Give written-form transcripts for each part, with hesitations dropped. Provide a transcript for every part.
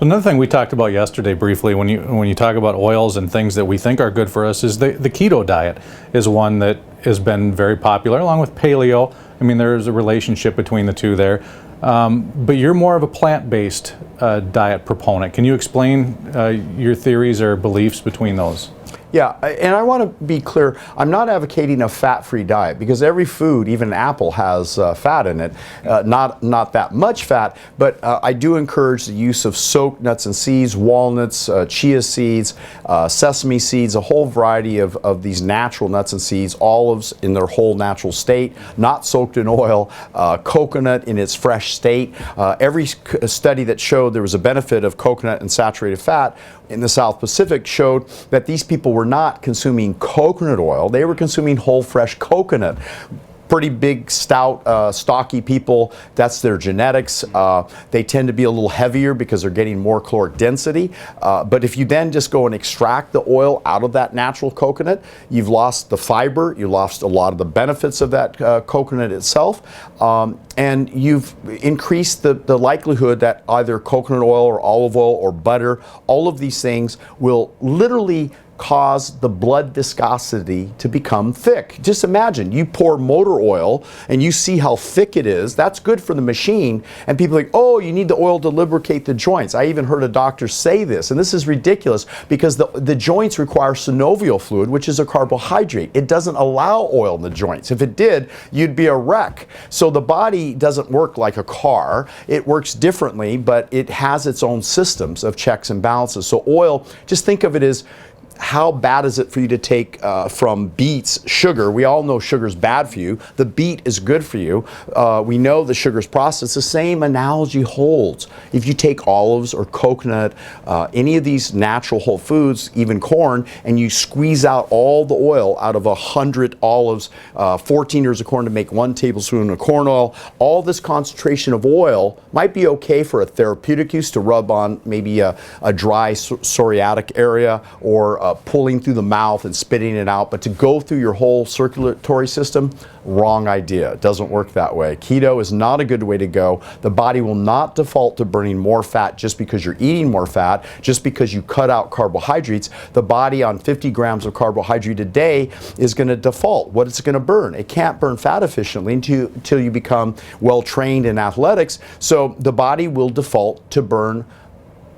So another thing we talked about yesterday briefly, when you talk about oils and things that we think are good for us, is the keto diet is one that has been very popular, along with paleo. I mean, there's a relationship between the two there. But you're more of a plant-based diet proponent. Can you explain your theories or beliefs between those? Yeah, and I want to be clear, I'm not advocating a fat-free diet, because every food, even an apple, has fat in it. Not that much fat, but I do encourage the use of soaked nuts and seeds, walnuts, chia seeds, sesame seeds, a whole variety of these natural nuts and seeds, olives in their whole natural state, not soaked in oil, coconut in its fresh state. Every study that showed there was a benefit of coconut and saturated fat in the South Pacific showed that these people were not consuming coconut oil, they were consuming whole fresh coconut. Pretty big, stout, stocky people, that's their genetics. They tend to be a little heavier because they're getting more caloric density. But if you then just go and extract the oil out of that natural coconut, you've lost the fiber, you lost a lot of the benefits of that coconut itself, and you've increased the likelihood that either coconut oil or olive oil or butter, all of these things will literally cause the blood viscosity to become thick. Just imagine, you pour motor oil and you see how thick it is. That's good for the machine, and people are like, oh, you need the oil to lubricate the joints. I even heard a doctor say this, and this is ridiculous, because the joints require synovial fluid, which is a carbohydrate. It doesn't allow oil in the joints. If it did, you'd be a wreck. So the body doesn't work like a car. It works differently, but it has its own systems of checks and balances. So oil, just think of it as, how bad is it for you to take from beets sugar? We all know sugar's bad for you. The beet is good for you. We know the sugar's processed. The same analogy holds. If you take olives or coconut, any of these natural whole foods, even corn, and you squeeze out all the oil out of 100 olives, 14 ears of corn to make 1 tablespoon of corn oil, all this concentration of oil might be okay for a therapeutic use, to rub on maybe a dry psoriatic area, or pulling through the mouth and spitting it out, but to go through your whole circulatory system, wrong idea. It doesn't work that way. Keto is not a good way to go. The body will not default to burning more fat just because you're eating more fat, just because you cut out carbohydrates. The body on 50 grams of carbohydrate a day is going to default. What is it going to burn? It can't burn fat efficiently until you become well trained in athletics. So the body will default to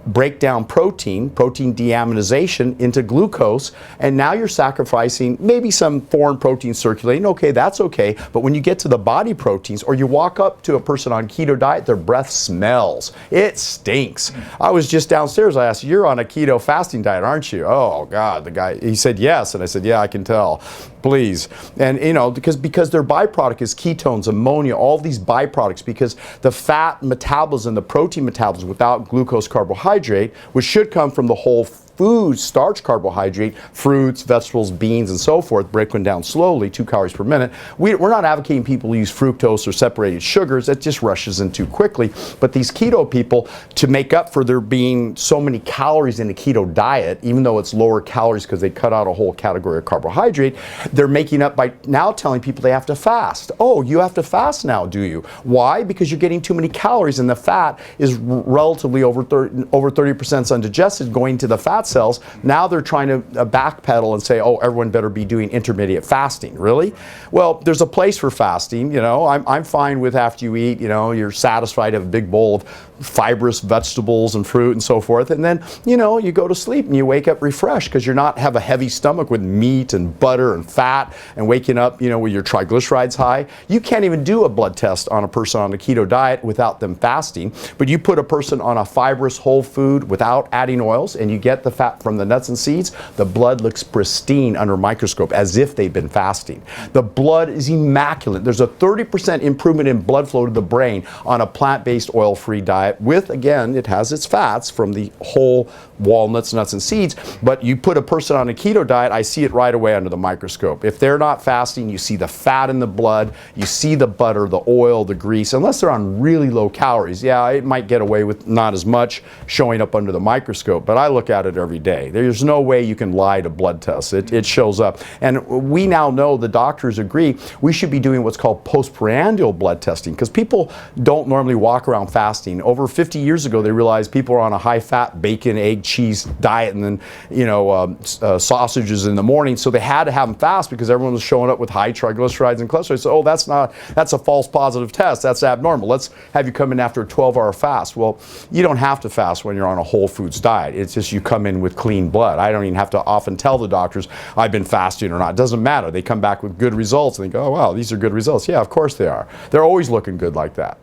break down protein deaminization into glucose, and now you're sacrificing maybe some foreign protein circulating. Okay, that's okay, but when you get to the body proteins, or you walk up to a person on keto diet, their breath smells. It stinks. I was just downstairs, I asked, you're on a keto fasting diet, aren't you? Oh God, the guy, he said yes, and I said, yeah, I can tell. Please. And you know, because their byproduct is ketones, ammonia, all these byproducts, because the fat metabolism, the protein metabolism without glucose carbohydrate, which should come from the whole food, starch carbohydrate, fruits, vegetables, beans, and so forth, breaking down slowly, 2 calories per minute. We're not advocating people use fructose or separated sugars. That just rushes in too quickly. But these keto people, to make up for there being so many calories in a keto diet, even though it's lower calories because they cut out a whole category of carbohydrate, they're making up by now telling people they have to fast. Oh, you have to fast now, do you? Why? Because you're getting too many calories, and the fat is relatively over 30% undigested going to the fat cells. Now they're trying to backpedal and say, oh, everyone better be doing intermediate fasting. Really? Well, there's a place for fasting. You know, I'm fine with, after you eat, you know, you're satisfied, have a big bowl of fibrous vegetables and fruit and so forth, and then, you know, you go to sleep and you wake up refreshed because you're not have a heavy stomach with meat and butter and fat, and waking up, you know, with your triglycerides high. You can't even do a blood test on a person on a keto diet without them fasting, but you put a person on a fibrous whole food without adding oils, and you get the fat from the nuts and seeds, the blood looks pristine under a microscope, as if they've been fasting. The blood is immaculate. There's a 30% improvement in blood flow to the brain on a plant-based oil-free diet with, again, it has its fats from the whole walnuts, nuts, and seeds, but you put a person on a keto diet, I see it right away under the microscope. If they're not fasting, you see the fat in the blood, you see the butter, the oil, the grease, unless they're on really low calories. Yeah, it might get away with not as much showing up under the microscope, but I look at it every day. There's no way you can lie to blood tests. It shows up. And we now know, the doctors agree, we should be doing what's called postprandial blood testing, because people don't normally walk around fasting. Over 50 years ago, they realized people are on a high-fat bacon, egg, cheese diet, and then sausages in the morning. So they had to have them fast because everyone was showing up with high triglycerides and cholesterol. So, oh, that's a false positive test. That's abnormal. Let's have you come in after a 12-hour fast. Well, you don't have to fast when you're on a whole foods diet. It's just you come in with clean blood. I don't even have to often tell the doctors I've been fasting or not. It doesn't matter. They come back with good results and they go, oh, wow, these are good results. Yeah, of course they are. They're always looking good like that.